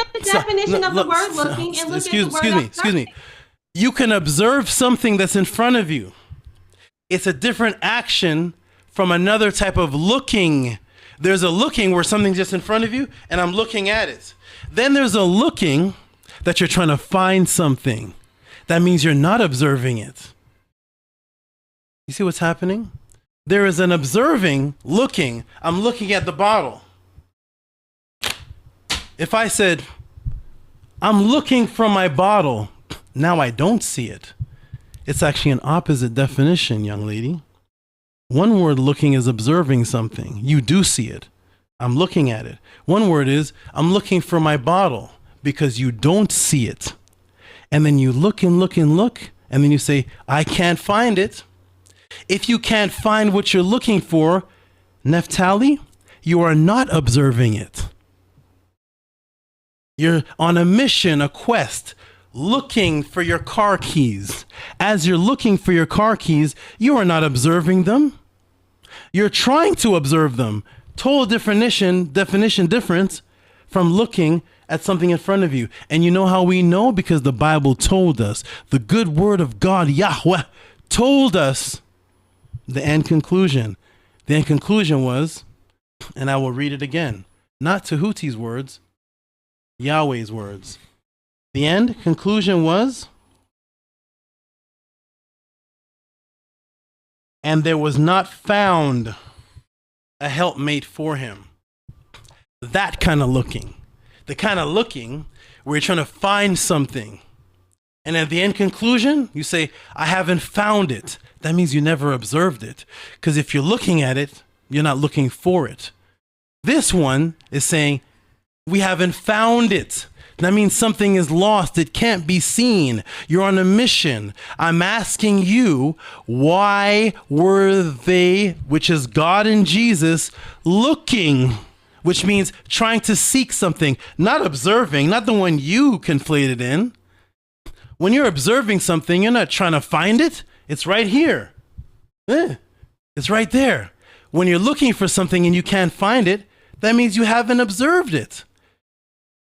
up the definition of the word looking and look at the word excuse me. You can observe something that's in front of you. It's a different action from another type of looking. There's a looking where something's just in front of you and I'm looking at it. Then there's a looking that you're trying to find something. That means you're not observing it. You see what's happening? There is an observing, looking. I'm looking at the bottle. If I said, I'm looking for my bottle, now I don't see it. It's actually an opposite definition, young lady. One word looking is observing something. You do see it. I'm looking at it. One word is, I'm looking for my bottle because you don't see it. And then you look and look and look, and then you say, I can't find it. If you can't find what you're looking for, Nephtali, you are not observing it. You're on a mission, a quest, looking for your car keys. As you're looking for your car keys, you are not observing them. You're trying to observe them. Total definition difference from looking at something in front of you. And you know how we know? Because the Bible told us. The good word of God, Yahweh, told us the end conclusion. The end conclusion was, and I will read it again, not Tehuti's words, Yahweh's words. The end conclusion was, and there was not found a helpmate for him. That kind of looking. The kind of looking where you're trying to find something. And at the end conclusion, you say, I haven't found it. That means you never observed it. Because if you're looking at it, you're not looking for it. This one is saying, we haven't found it. That means something is lost. It can't be seen. You're on a mission. I'm asking you, why were they, which is God and Jesus, looking? Which means trying to seek something, not observing, not the one you conflated in. When you're observing something, you're not trying to find it. It's right here. It's right there. When you're looking for something and you can't find it, that means you haven't observed it.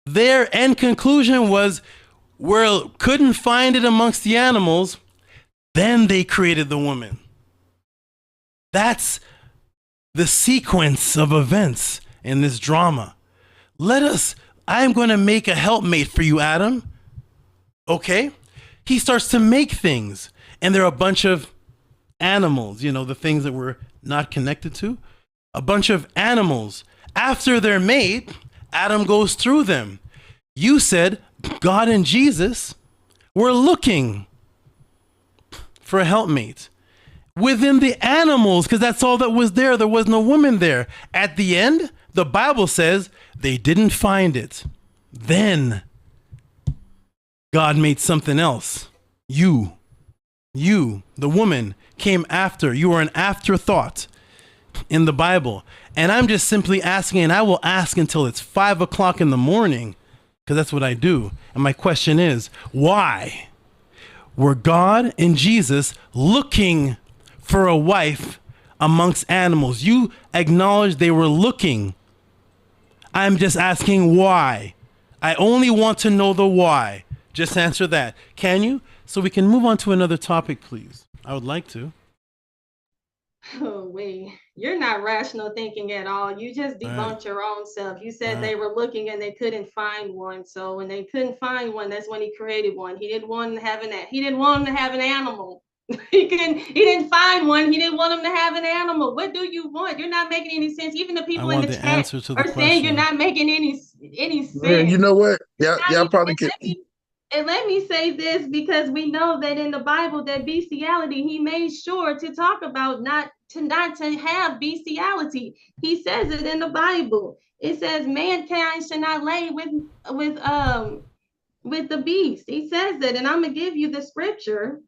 Their end conclusion was, we couldn't find it amongst the animals. Then they created the woman. That's the sequence of events in this drama. I'm going to make a helpmate for you, Adam. Okay? He starts to make things. And there are a bunch of animals, the things that we're not connected to. A bunch of animals. After they're made, Adam goes through them. You said God and Jesus were looking for a helpmate within the animals, because that's all that was there. There was no woman there. At the end, the Bible says they didn't find it. Then God made something else. You, the woman, came after. You were an afterthought in the Bible. And I'm just simply asking, and I will ask until it's 5 o'clock in the morning, because that's what I do. And my question is, why were God and Jesus looking for a wife amongst animals? You acknowledge they were looking. I'm just asking why. I only want to know the why. Just answer that. Can you? So we can move on to another topic, please. I would like to. Oh, wait. You're not rational thinking at all. You just debunked your own self. You said they were looking and they couldn't find one. So when they couldn't find one, that's when he created one. He didn't want to have an animal. He didn't find one. He didn't want him to have an animal. What do you want? You're not making any sense. Even the people in the chat are saying you're not making any sense. Man, you know what? Y'all probably can. And let me say this, because we know that in the Bible, that bestiality, he made sure to talk about not to have bestiality. He says it in the Bible. It says mankind should not lay with the beast. He says that, and I'm gonna give you the scripture.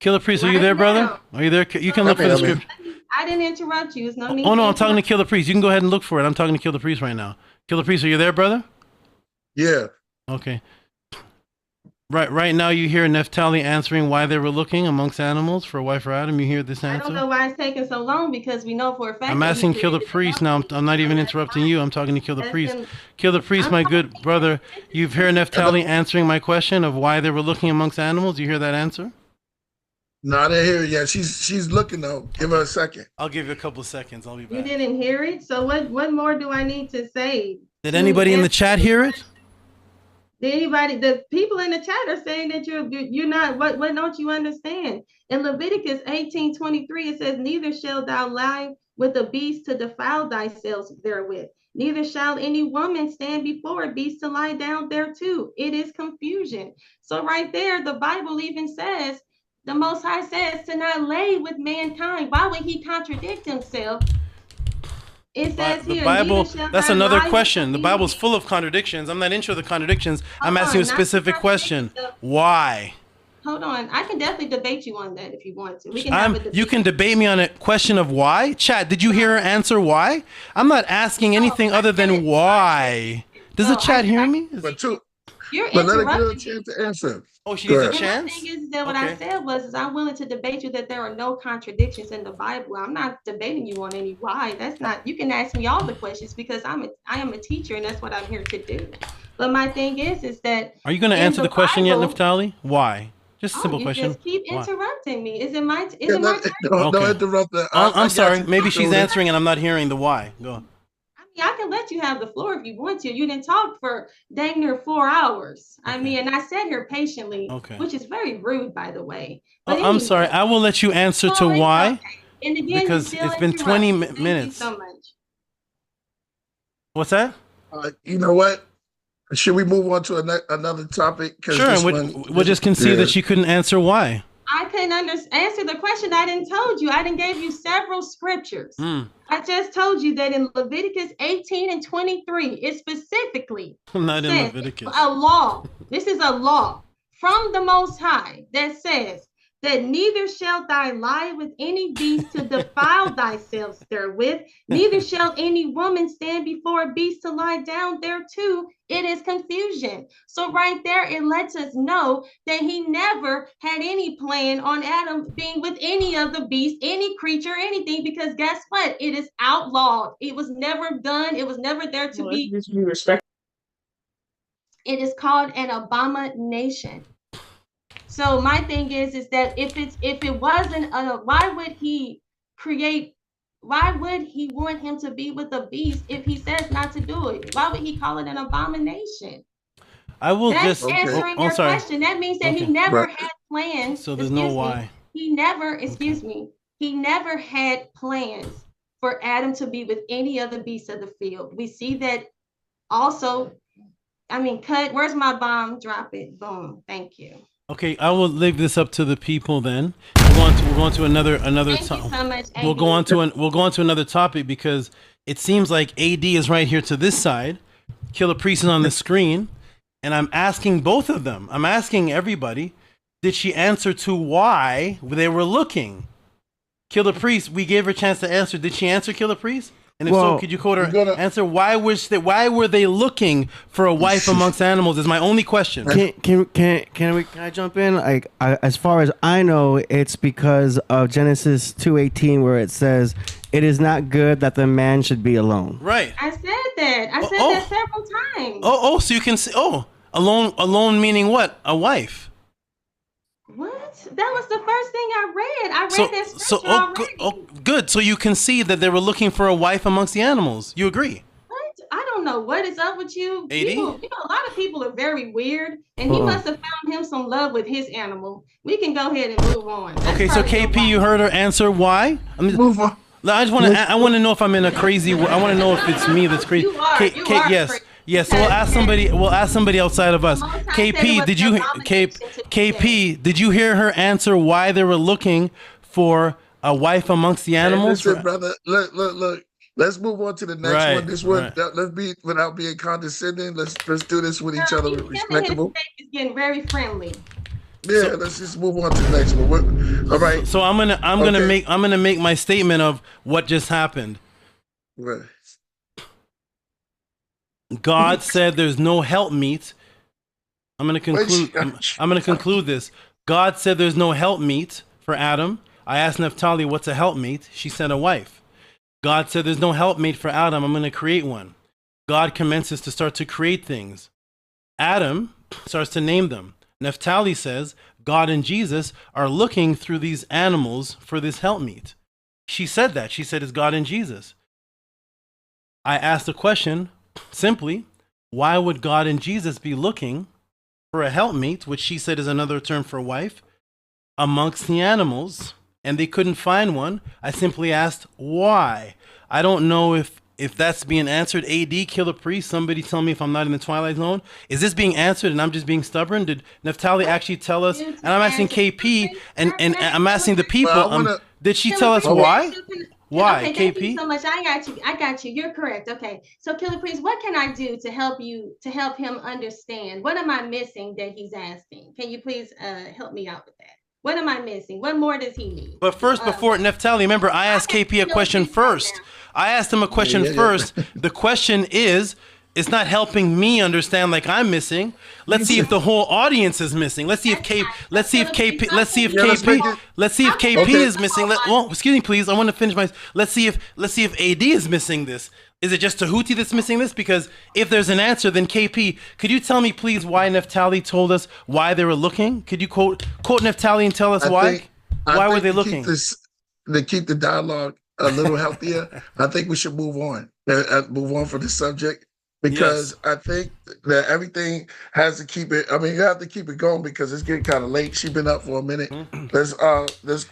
Killer Priest, are you there, brother? Are you there? You can look for the scripture. I didn't interrupt you. It's no need. Oh no, I'm talking to Killer Priest. You can go ahead and look for it. I'm talking to Killer Priest right now. Killer Priest, are you there, brother? Yeah. Okay. Right now, you hear Naphtali answering why they were looking amongst animals for a wife for Adam. You hear this I answer? don't know why it's taking so long because we know for a fact. I'm asking Kill the Priest now. I'm not even interrupting you. I'm talking to Kill the Priest. Kill the Priest, my good brother. You've heard Naphtali answering my question of why they were looking amongst animals. You hear that answer? No, I didn't hear it yet. She's looking though. Give her a second. I'll give you a couple of seconds. I'll be back. You didn't hear it, so what more do I need to say? Did anybody in the chat hear it? The people in the chat are saying that you're not. What don't you understand? In Leviticus 18:23, it says, "Neither shall thou lie with a beast to defile thyself therewith. Neither shall any woman stand before a beast to lie down thereto. It is confusion." So right there, the Bible even says, the Most High says to not lay with mankind. Why would he contradict himself? It says the here, Bible, that's another lie question. The Bible's full of contradictions. I'm not into the contradictions. I'm asking you a specific question. Why? Hold on. I can definitely debate you on that if you want to. We can have a debate. You can debate me on a question of why? Chat, did you hear her answer why? I'm not asking anything other than why. Does the chat hear me? But let her get a chance to answer. Oh, she needs a chance? The thing is that what I said was I'm willing to debate you that there are no contradictions in the Bible. I'm not debating you on any why. That's not, you can ask me all the questions because I am a teacher and that's what I'm here to do. But my thing is that are you going to answer the question yet, Naphtali? Why? Just a simple question. Just keep interrupting me. Is it my turn? Don't interrupt her. I'm sorry. Maybe she's answering and I'm not hearing the why. Go on. I can let you have the floor if you want to. You didn't talk for dang near 4 hours. Okay. I mean, and I sat here patiently, which is very rude, by the way. But anyway, I'm sorry. I will let you answer to why. Okay. And again, because it's been 20 minutes. Thank you so much. What's that? You know what? Should we move on to another topic? Sure, and we'll just concede that she couldn't answer why. I couldn't answer the question. I didn't told you. I didn't gave you several scriptures. I just told you that in Leviticus 18:23, it specifically not in Leviticus. A law. This is a law from the Most High that says that neither shalt thou lie with any beast to defile thyself therewith, neither shall any woman stand before a beast to lie down thereto. It is confusion. So right there, it lets us know that he never had any plan on Adam being with any of the beasts, any creature, anything, because guess what? It is outlawed. It was never done. It was never there to be. It is called an abomination. So my thing is that if it wasn't, why would he want him to be with a beast if he says not to do it? Why would he call it an abomination? I will That's answering your question. That means that he never had plans. So there's no why. He never had plans for Adam to be with any other beast of the field. We see that also. I mean, where's my bomb? Drop it. Boom. Thank you. Okay, I will leave this up to the people then. We're going to another topic. So much, we'll go on to another topic because it seems like AD is right here to this side. Killer Priest is on the screen, and I'm asking both of them. I'm asking everybody, did she answer to why they were looking? Killer Priest, we gave her a chance to answer. Did she answer, Killer Priest? And if so, could you quote her answer? Why were they looking for a wife amongst animals? Is my only question. Can I jump in? Like, as far as I know, it's because of Genesis 2:18, where it says, "It is not good that the man should be alone." Right. I said that. I said that several times. So you can say, alone meaning what? A wife. What? That was the first thing I read. I read that scripture already. Good. So you concede that they were looking for a wife amongst the animals. You agree? What? I don't know what is up with you. People, a lot of people are very weird, and he must have found him some love with his animal. We can go ahead and move on. Okay, so KP, you heard her answer. Why? Move on. I just want to. I want to know if I'm in a crazy. I want to know if it's me that's crazy. You are yes. Crazy. Yes, so we'll ask somebody outside of us. KP, did you hear her answer why they were looking for a wife amongst the animals? Hey, listen, brother, look. Let's move on to the next one. This one, let's be without being condescending. Let's do this with each other, respectable. It's getting very friendly. Yeah, let's just move on to the next one. All right. So I'm gonna make my statement of what just happened. Right. God said there's no helpmeet I'm going to conclude. I'm going to conclude this. God said there's no helpmeet for Adam. I asked Naphtali, what's a helpmeet? She said a wife. God said there's no helpmate for Adam. I'm going to create one. God commences to start to create things. Adam starts to name them. Naphtali says God and Jesus are looking through these animals for this helpmeet. She said that. She said it's God and Jesus. I asked the question simply, why would God and Jesus be looking for a helpmeet, which she said is another term for wife, amongst the animals, and they couldn't find one? I simply asked why. I don't know if that's being answered. AD, Killer Priest, somebody tell me if I'm not in the Twilight Zone. Is this being answered and I'm just being stubborn? Did Naphtali actually tell us? And I'm asking KP, and I'm asking the people, did she tell us why? Why, okay, KP? Thank you so much. I got you. You're correct. Okay. So Killer Priest, what can I do to help him understand? What am I missing that he's asking? Can you please help me out with that? What am I missing? What more does he need? But first, before Naphtali, remember, I asked KP a question first. I asked him a question first. The question is, it's not helping me understand like I'm missing. Let's see if the whole audience is missing. Let's see if KP is missing. Well, excuse me, please. I want to finish my. Let's see if AD is missing this. Is it just TEHUTI that's missing this? Because if there's an answer, then KP, could you tell me, please, why Naphtali told us why they were looking? Could you quote Naphtali and tell us why? Why were they looking? To keep the dialogue a little healthier, I think we should move on. Move on from the subject, because I think that everything has to keep it. I mean, you have to keep it going because it's getting kind of late. She's been up for a minute. Let's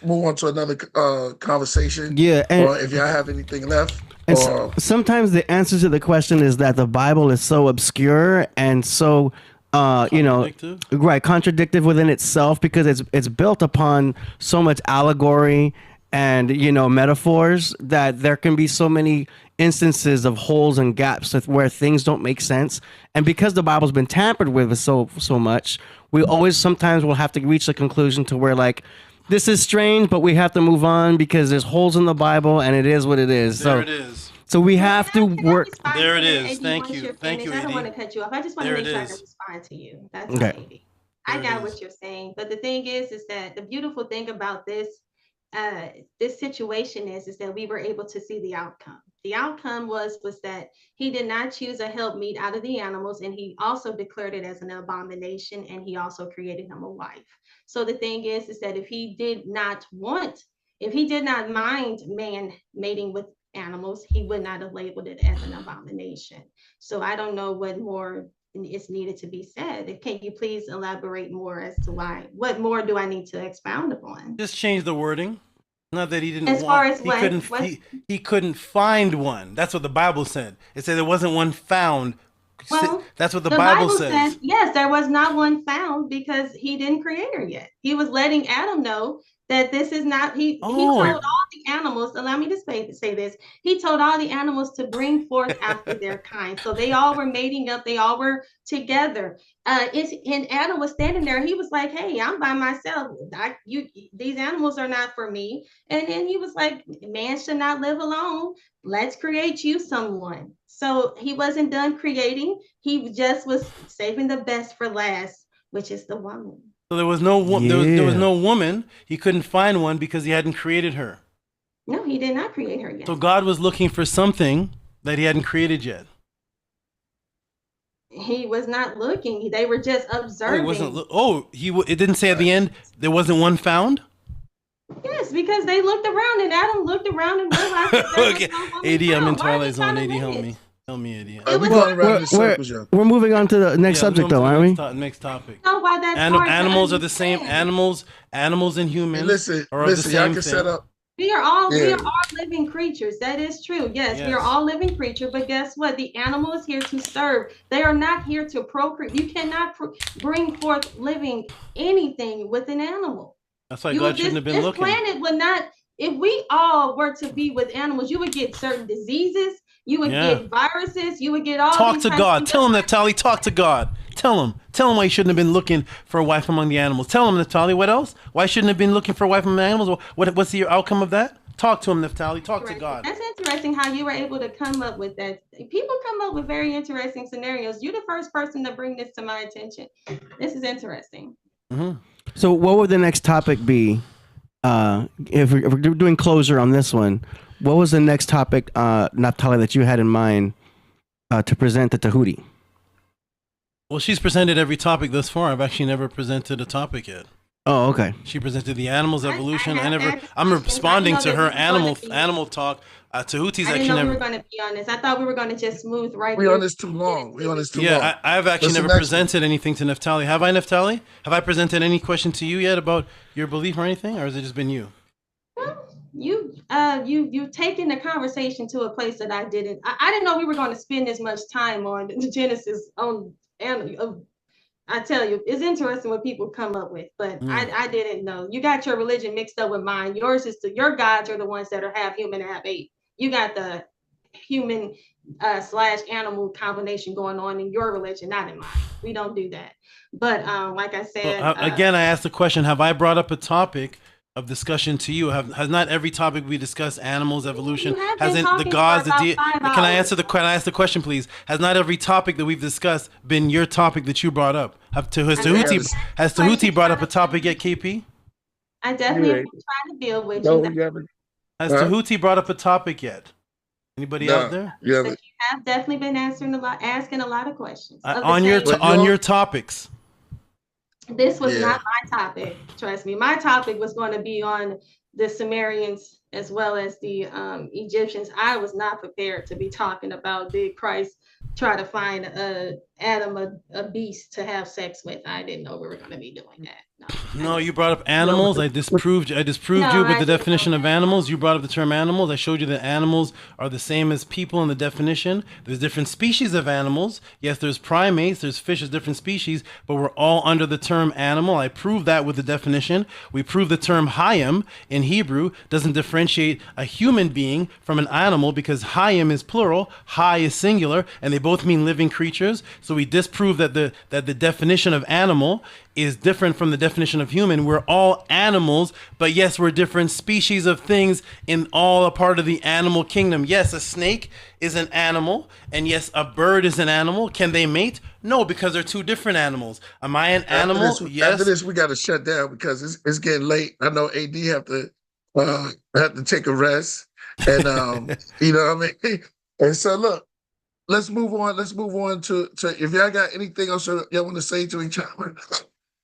move on to another conversation. Yeah, or if y'all have anything left. And sometimes the answer to the question is that the Bible is so obscure and so contradictive within itself, because it's built upon so much allegory and metaphors that there can be so many instances of holes and gaps where things don't make sense. And because the Bible's been tampered with so much, we always sometimes will have to reach a conclusion to where like, this is strange, but we have to move on because there's holes in the Bible and it is what it is. There it is. So we have to work. There it is. Thank you. Thank you, I don't AD. want to cut you off. I just want to make sure I can respond to you. That's okay. I got what you're saying. But the thing is that the beautiful thing about this situation is that we were able to see the outcome. The outcome was that he did not choose a helpmeet out of the animals, and he also declared it as an abomination, and he also created him a wife. So the thing is that if he did not mind man mating with animals, he would not have labeled it as an abomination. So I don't know what more is needed to be said. Can you please elaborate more as to why? What more do I need to expound upon? Just change the wording. Not that he didn't as far as he couldn't find one. That's what the Bible said. It said there wasn't one found. Well, that's what the Bible says. Yes, there was not one found because he didn't create her yet. He was letting Adam know that this is not, he told all the animals, allow me to say this, he told all the animals to bring forth after their kind. So they all were mating up, they all were together. And Adam was standing there, he was like, hey, I'm by myself. These animals are not for me. And then he was like, man should not live alone. Let's create you someone. So he wasn't done creating, he just was saving the best for last, which is the woman. So there was no there was no woman. He couldn't find one because he hadn't created her. No, he did not create her yet. So God was looking for something that he hadn't created yet. He was not looking. They were just observing. It didn't say at the end there wasn't one found? Yes, because they looked around and Adam looked around and realized okay. AD, I'm in Twilight Zone. AD, help me. Tell me, AD. We're moving on to the next subject, though, aren't we? Next topic. Oh, why that's animals are the same. Animals and humans are the same thing. We are all living creatures. That is true. Yes, we are all living creatures. But guess what? The animal is here to serve. They are not here to procreate. You cannot bring forth living anything with an animal. That's why God shouldn't have been looking. This planet would not. If we all were to be with animals, you would get certain diseases. You would get viruses. You would get all. Talk to God. Tell him, Naphtali. Talk to God. Tell him why he shouldn't have been looking for a wife among the animals. Tell him, Naphtali. What else? Why shouldn't have been looking for a wife among the animals? What's the outcome of that? Talk to him, Naphtali. Talk to God. That's interesting how you were able to come up with that. People come up with very interesting scenarios. You're the first person to bring this to my attention. This is interesting. Mm-hmm. So what would the next topic be? If we're doing closure on this one, what was the next topic, Naphtali, that you had in mind to present to Tehuti? Well, she's presented every topic thus far. I've actually never presented a topic yet. Oh, okay. She presented the animals evolution. I I'm responding to her animal animal talk. Tehuti's I didn't actually know we never. were going to be on this. I thought we were going to just move right. We on this too long. We on this too long. Yeah, I've actually What's the never next presented anything to Naphtali. Have I, Naphtali? Have I presented any question to you yet about your belief or anything, or has it just been you? Well, you've taken the conversation to a place that I didn't. I didn't know we were going to spend this much time on the Genesis on I tell you, it's interesting what people come up with, but I didn't know. You got your religion mixed up with mine. Yours is your gods are the ones that are half human and half ape. You got the human / animal combination going on in your religion, not in mine. We don't do that. But like I said, again, I asked the question: have I brought up a topic of discussion to you? Has not every topic we discussed animals, evolution, hasn't the gods, can I answer the question? Ask the question, please. Has not every topic that we've discussed been your topic that you brought up? Has Tehuti brought up a topic yet, KP? I definitely have been trying to build with you. Has Tehuti brought up a topic yet? Anybody out there? Yeah, but you have definitely been asking a lot of questions on your topics. This was not my topic. Trust me. My topic was going to be on the Sumerians as well as the Egyptians. I was not prepared to be talking about did Christ try to find Adam a beast to have sex with. I didn't know we were going to be doing that. No, you brought up animals. I disproved you with the definition of animals. You brought up the term animals. I showed you that animals are the same as people in the definition. There's different species of animals. Yes, there's primates, there's fish, there's different species, but we're all under the term animal. I proved that with the definition. We proved the term hayim in Hebrew doesn't differentiate a human being from an animal because hayim is plural, hay is singular, and they both mean living creatures. So we disproved that the definition of animal is different from the definition of human. We're all animals, but yes, we're different species of things in all a part of the animal kingdom. Yes, a snake is an animal, and yes, a bird is an animal. Can they mate? No, because they're two different animals. Am I an animal? Yes. After this, we got to shut down because it's getting late. I know AD have to take a rest, and you know what I mean. And so look, let's move on. Let's move on to if y'all got anything else y'all want to say to each other.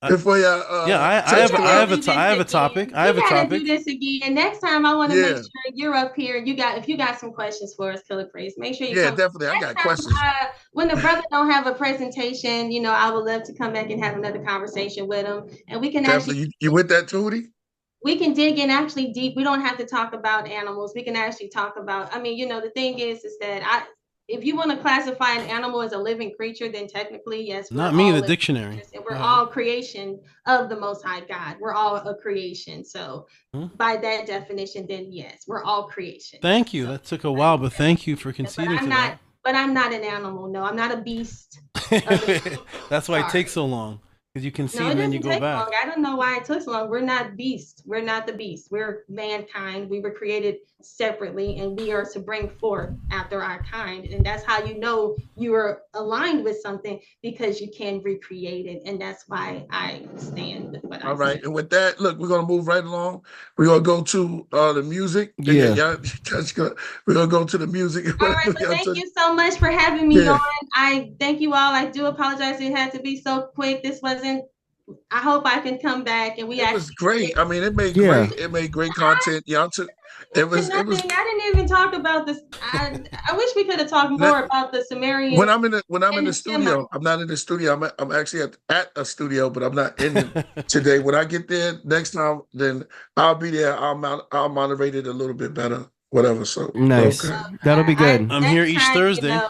Before y'all, I have a topic. I have a topic. Do this again. Next time, I want to make sure you're up here. If you got some questions for us, Killer Priest, make sure you. Yeah, definitely. I got questions. When the brother don't have a presentation, I would love to come back and have another conversation with him, and we can definitely. You with that, Tootie? We can dig in actually deep. We don't have to talk about animals. We can actually talk about. The thing is that if you want to classify an animal as a living creature, then technically, yes. Not me, the dictionary. And we're all creation of the Most High God. We're all a creation. So by that definition, then yes, we're all creation. Thank you. That took a while, but thank you for conceding to that. But I'm not an animal. No, I'm not a beast. That's why it takes so long. Because you concede and then you go back. Long. I don't know why it took so long. We're not beasts. We're not the beast. We're mankind. We were created separately, and we are to bring forth after our kind. And that's how you are aligned with something, because you can recreate it. And that's why I stand with what I say. All right. And with that, look, we're going to move right along. We're going to go to the music. Yeah. We're going to go to the music. All right. So thank you so much for having me on. I thank you all. I do apologize it had to be so quick. This wasn't. I hope I can come back and it was great. I mean, it made great content. Y'all took it was. I didn't even talk about this. I wish we could have talked more about the Sumerian. When I'm in the studio, I'm not in the studio. I'm actually at a studio, but I'm not in it today. When I get there next time, then I'll be there. I'll moderate it a little bit better. Whatever. So nice. Okay. That'll be good. I'm here each Thursday.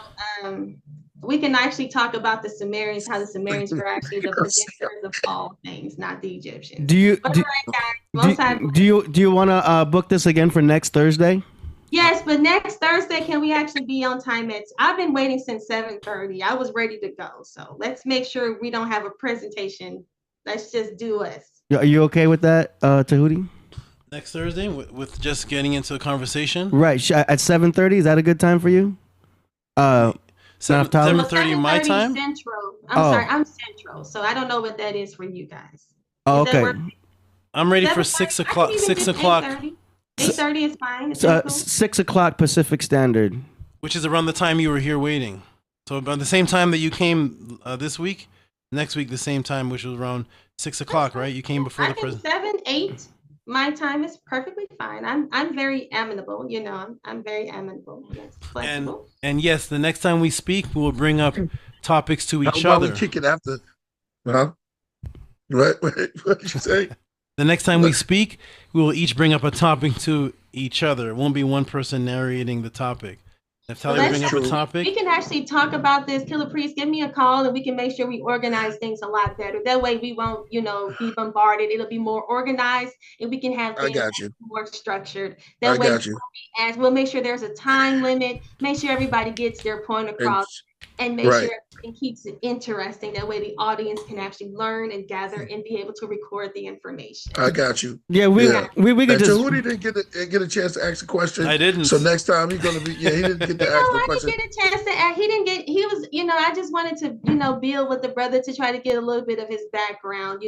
We can actually talk about the Sumerians, how the Sumerians were actually the producers of all things, not the Egyptians. Do you want to book this again for next Thursday? Yes, but next Thursday, can we actually be on time? I've been waiting since 7:30. I was ready to go. So let's make sure we don't have a presentation. Let's just do us. Are you okay with that, Tehuti? Next Thursday with just getting into the conversation. Right. At 7:30, is that a good time for you? 7:30 my time. Central. Sorry, I'm Central, so I don't know what that is for you guys. Oh, okay. I'm ready for 6 o'clock. 6 o'clock. 8:30 is fine. Cool. 6 o'clock Pacific Standard, which is around the time you were here waiting. So about the same time that you came this week, next week the same time, which was around 6 o'clock, right? You came before the president. 7, 8. My time is perfectly fine. I'm very amenable. You know, I'm very amenable. Yes, flexible. And yes, the next time we speak, we will bring up topics to each How about other. we kick it after? Huh? What did you say? The next time we speak, we will each bring up a topic to each other. It won't be one person narrating the topic. Nephthali will bring up a topic. We can actually talk about this. Killer Priest, give me a call and we can make sure we organize things a lot better. That way we won't, be bombarded. It'll be more organized and we can have things more structured. That way we'll make sure there's a time limit, make sure everybody gets their point across and make sure it keeps it interesting. That way the audience can actually learn and gather and be able to record the information. I got you. Yeah, we could just. Tahouti didn't get a chance to ask a question. I didn't. So next time he's gonna be. Yeah, he didn't get to ask the question. I didn't get a chance to ask. He didn't get. He was. I just wanted to. Build with the brother to try to get a little bit of his background.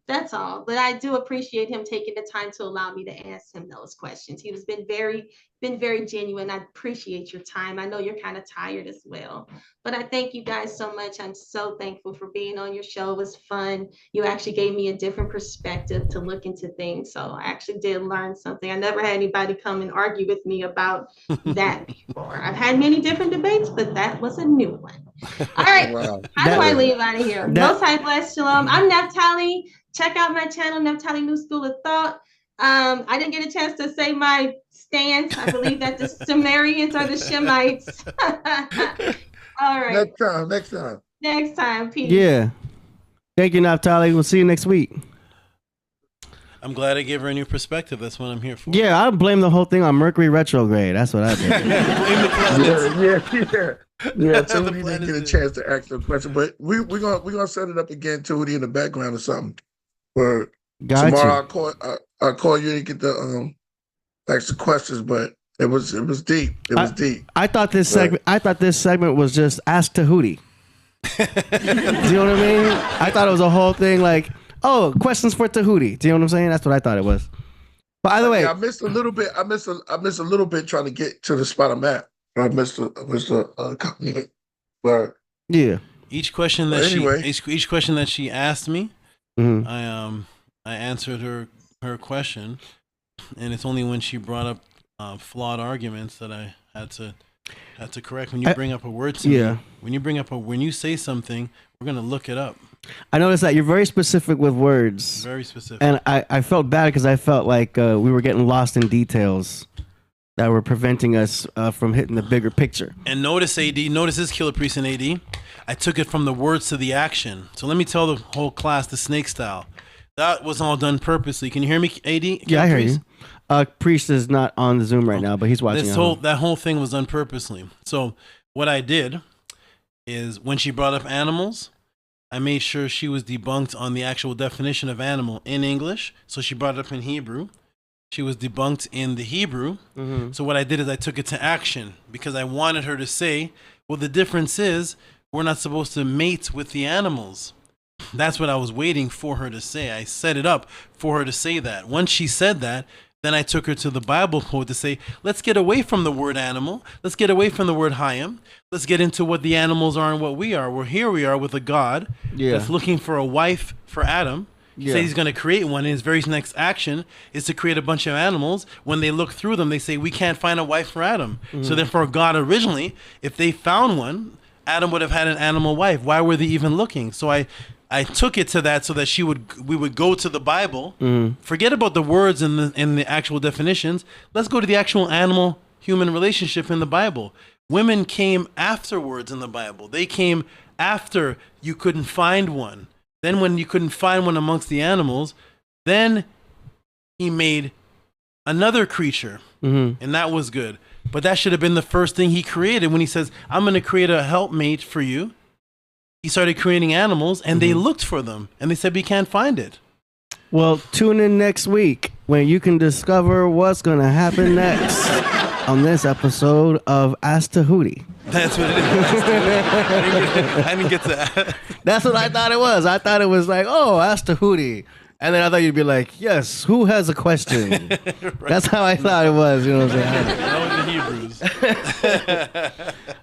That's all. But I do appreciate him taking the time to allow me to ask him those questions. He was been very genuine. I appreciate your time. I know you're kind of tired as well, but I thank you guys so much. I'm so thankful for being on your show. It was fun. You actually gave me a different perspective to look into things. So I actually did learn something. I never had anybody come and argue with me about that before. I've had many different debates, but that was a new one. All right. Wow. How do I leave out of here? Most High bless, shalom. I'm Nephthali. Check out my channel, Nephthali New School of Thought. I didn't get a chance to say my stance. I believe that the Sumerians are the Shemites. All right. Next time. Peace. Yeah. Thank you, Nephthali. We'll see you next week. I'm glad I gave her a new perspective. That's what I'm here for. Yeah, I blame the whole thing on Mercury retrograde. That's what I did. Yeah, Tahouti didn't get a chance to ask the question, but we're gonna set it up again, Tahouti, in the background or something. Or tomorrow I'll call you and get the ask the questions, but it was deep. It was deep. I thought this segment was just Ask Tahouti. Do you know what I mean? I thought it was a whole thing like, oh, questions for Tahouti. Do you know what I'm saying? That's what I thought it was. By the way, I missed a little bit. I missed a little bit trying to get to the spot I'm at. I missed a compliment. But yeah, each question that she asked me, I answered her question, and it's only when she brought up flawed arguments that I had to correct. When you bring up a word to me, when you say something, we're gonna look it up. I noticed that you're very specific with words. Very specific. And I felt bad because I felt like we were getting lost in details that were preventing us from hitting the bigger picture. And notice this, Killer Priest and AD. I took it from the words to the action. So let me tell the whole class the snake style. That was all done purposely. Can you hear me, AD? Yeah, I hear you. Priest is not on the Zoom right now, but he's watching. That whole thing was done purposely. So what I did is when she brought up animals, I made sure she was debunked on the actual definition of animal in English. So she brought it up in Hebrew. She was debunked in the Hebrew. Mm-hmm. So what I did is I took it to action because I wanted her to say, well, the difference is we're not supposed to mate with the animals. That's what I was waiting for her to say. I set it up for her to say that. Once she said that, then I took her to the Bible quote to say, let's get away from the word animal. Let's get away from the word hayim. Let's get into what the animals are and what we are. Here we are with a God that's looking for a wife for Adam. He says he's going to create one, and his very next action is to create a bunch of animals. When they look through them, they say, we can't find a wife for Adam. Mm-hmm. So therefore, God originally, if they found one, Adam would have had an animal wife. Why were they even looking? So I took it to that so that we would go to the Bible, forget about the words and the actual definitions. Let's go to the actual animal-human relationship in the Bible. Women came afterwards in the Bible. They came after you couldn't find one. Then when you couldn't find one amongst the animals, then he made another creature, and that was good. But that should have been the first thing he created when he says, I'm going to create a helpmate for you. He started creating animals, and they looked for them, and they said, we can't find it. Well, tune in next week when you can discover what's going to happen next on this episode of Ask TEHUTI. That's what it is. I didn't get to that. That's what I thought it was. I thought it was like, oh, Ask TEHUTI. And then I thought you'd be like, yes, who has a question? Right. That's how I thought it was. You know what I'm saying? That was the Hebrews.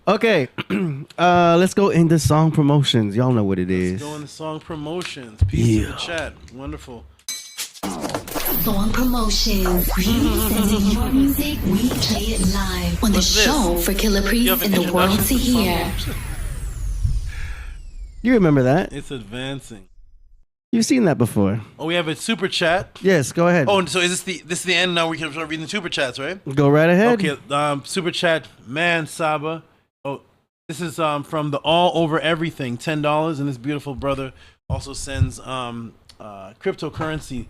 Okay, let's go into song promotions. Y'all know what it is. Let's go into song promotions. Peace to the chat. Wonderful. Song promotions. We send in your music, we play it live on the show for Killer Priest and the world to hear. You remember that? It's advancing. You've seen that before. Oh, we have a super chat. Yes, go ahead. Oh, so is this the end now? We can start reading the super chats, right? Go right ahead. Okay, super chat, man, Saba. Oh, this is from the All Over Everything, $10, and this beautiful brother also sends cryptocurrency.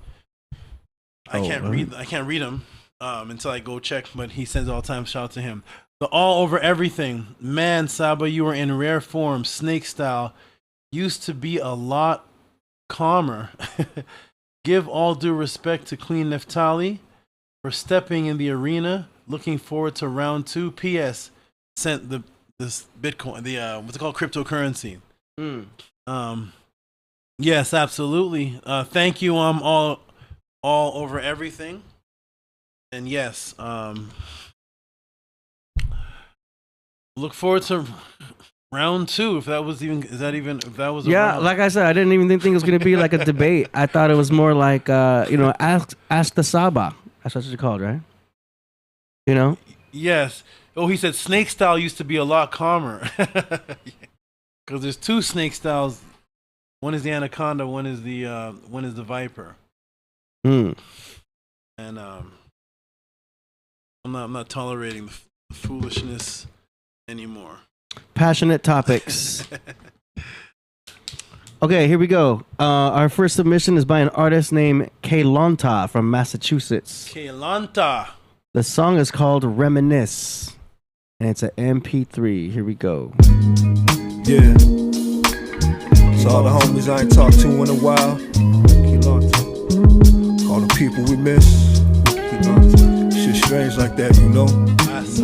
I can't read them until I go check, but he sends all the time. Shout out to him. The All Over Everything, man, Saba, you are in rare form, snake style. Used to be a lot calmer. Give all due respect to Clean Neftali for stepping in the arena. Looking forward to round 2. P.S. Sent this Bitcoin, the what's it called, cryptocurrency. Yes, absolutely. Thank you. All Over Everything. And yes, look forward to round 2. If that was if that was a round. Like I said, I didn't even think it was going to be like a debate. I thought it was more like ask the Saba. That's what it's called, right? You know? Yes. Oh, he said snake style used to be a lot calmer. Because there's 2 snake styles. One is the anaconda, one is the viper. And I'm not tolerating the foolishness anymore. Passionate topics. Okay, here we go. Our first submission is by an artist named Kaylanta from Massachusetts. Kaylanta. The song is called Reminisce, and it's an MP3. Here we go. Yeah. So all the homies I ain't talked to in a while. All the people we miss. Shit strange like that, you know. That's